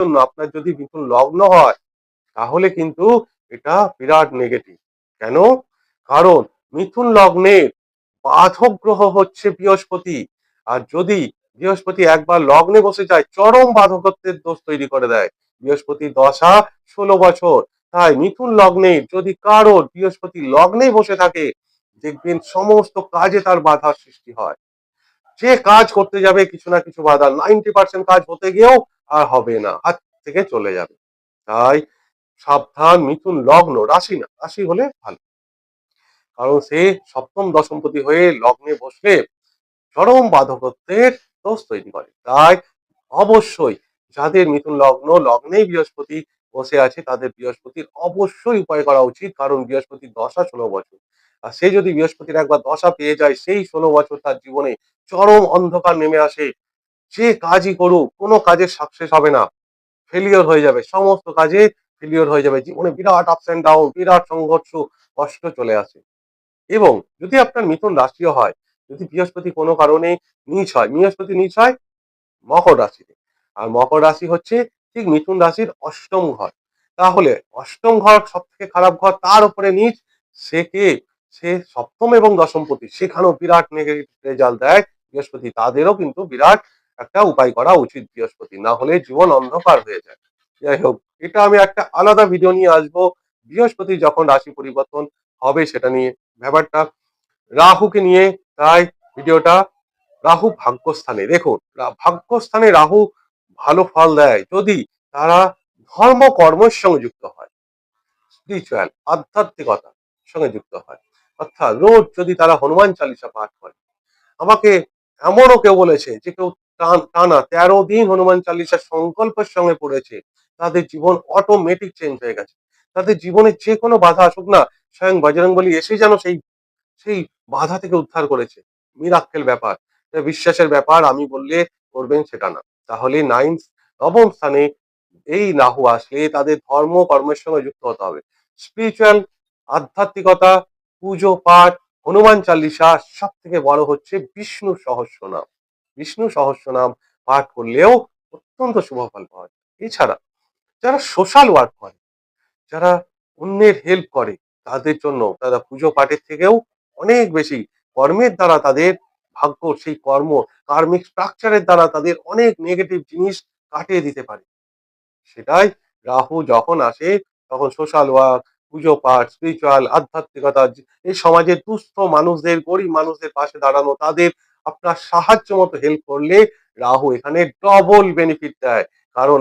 জন্য আপনার যদি মিথুন লগ্ন হয় তাহলে কিন্তু এটা বিরাট নেগেটিভ। কেন? কারণ মিথুন লগ্নের বাধক গ্রহ হচ্ছে বৃহস্পতি। আর যদি বৃহস্পতি একবার লগ্নে বসে যায় চরম বাধকত্বের দোষ তৈরি করে দেয়। বৃহস্পতি দশা 16 বছর। তাই মিথুন লগ্নে যদি কারোর বৃহস্পতি লগ্নে বসে থাকে দেখবেন সমস্ত কাজে তার বাধার সৃষ্টি হয়। যে কাজ করতে যাবে কিছু না কিছু বাধা, 90% কাজ হতে গিয়েও আর হবে না, হাত থেকে চলে যাবে। তাই সাবধান, মিথুন লগ্ন, রাশি না, রাশি হলে ভালো। কারণ সে সপ্তম দশমপতি হয়ে লগ্নে বসলে চরম বাধকত্বের দোষ তৈরি করে। তাই অবশ্যই যাদের মিথুন লগ্ন, লগ্নেই বৃহস্পতি বসে আছে তাদের বৃহস্পতির অবশ্যই উপায় করা উচিত। কারণ বৃহস্পতির দশা 16 বছর। আর সে যদি বৃহস্পতির একবার দশা পেয়ে যায় সেই 16 বছর তার জীবনে চরম অন্ধকার নেমে আসে। যে কাজই করুক কোনো কাজের সাকসেস হবে না, ফেলিওর হয়ে যাবে, সমস্ত কাজে ফেলিওর হয়ে যাবে, জীবনে বিরাট আপস এন্ড ডাউন, বিরাট সংঘর্ষ, কষ্ট চলে আসে। এবং যদি আপনার মিথুন রাশিও হয়, যদি বৃহস্পতি কোনো কারণে নীচ হয়, বৃহস্পতি নীচ হয় মকর রাশিতে। আর মকর রাশি হচ্ছে ঠিক মিথুন রাশির অষ্টম ঘর। তাহলে অষ্টম ঘর সব থেকে খারাপ ঘর, তার উপরে নীচ, সে কে? সে সপ্তম এবং দশমপতি, সেখানেও বিরাট নেগেটিভ রেজাল্ট দেয় বৃহস্পতি। তাদেরও কিন্তু বিরাট একটা উপায় করা উচিত বৃহস্পতি, না হলে জীবন অন্ধকার হয়ে যায়। যাই হোক, এটা আমি একটা আলাদা ভিডিও নিয়ে আসবো, বৃহস্পতি যখন রাশি পরিবর্তন হবে সেটা নিয়ে ব্যাপারটা, রাহুকে নিয়ে। তাই ভিডিওটা, রাহু ভাগ্যস্থানে, দেখুন ভাগ্যস্থানে রাহু ভালো ফল দেয় যদি তারা ধর্ম কর্মের সঙ্গে যুক্ত হয়, স্পিরিচুয়াল আধ্যাত্মিকতার সঙ্গে যুক্ত হয়। অর্থাৎ রোজ যদি তারা হনুমান চালিসা পাঠ করে। আমাকে এমনও কেউ বলেছে যে কেউ টানা 13 দিন হনুমান চালিসা সংকল্পের সঙ্গে পড়েছে, তাদের জীবন অটোমেটিক চেঞ্জ হয়ে গেছে। তাদের জীবনে যে কোনো বাধা আসুক না, স্বয়ং বজরংবলী এসে যেন সেই সেই বাধা থেকে উদ্ধার করেছে। মিরাক্কেল ব্যাপার, এটা বিশ্বাসের ব্যাপার, আমি বললে করবেন সেটা না। তাহলে নবম স্থানে এই রাহু আসলে তাদের ধর্ম কর্মের সঙ্গে যুক্ত হতে হবে। স্পিরিচুয়াল আধ্যাত্মিকতা, পুজো পাঠ, হনুমান চালিসা, সব থেকে বড় হচ্ছে বিষ্ণু সহস্রনাম। বিষ্ণু সহস্রনাম পাঠ করলেও অত্যন্ত শুভ ফল পাওয়া যায়। এছাড়া যারা সোশ্যাল ওয়ার্ক করে, যারা অন্যের হেল্প করে, তাদের জন্য তারা পুজো পাঠের থেকেও অনেক বেশি কর্মের দ্বারা তাদের ভাগ্য, সেই কর্ম কার্মিক স্ট্রাকচারের দ্বারা তাদের অনেক নেগেটিভ জিনিস কাটিয়ে দিতে পারে। সেটাই রাহু যখন আসে তখন সোশ্যাল ওয়ার্ক, পুজো পাঠ, স্পিরিচুয়াল আধ্যাত্মিকতা, এই সমাজের দুস্থ মানুষদের, গরিব মানুষদের পাশে দাঁড়ানো, তাদের আপনার সাহায্য মতো হেল্প করলে রাহু এখানে ডবল বেনিফিট দেয়। কারণ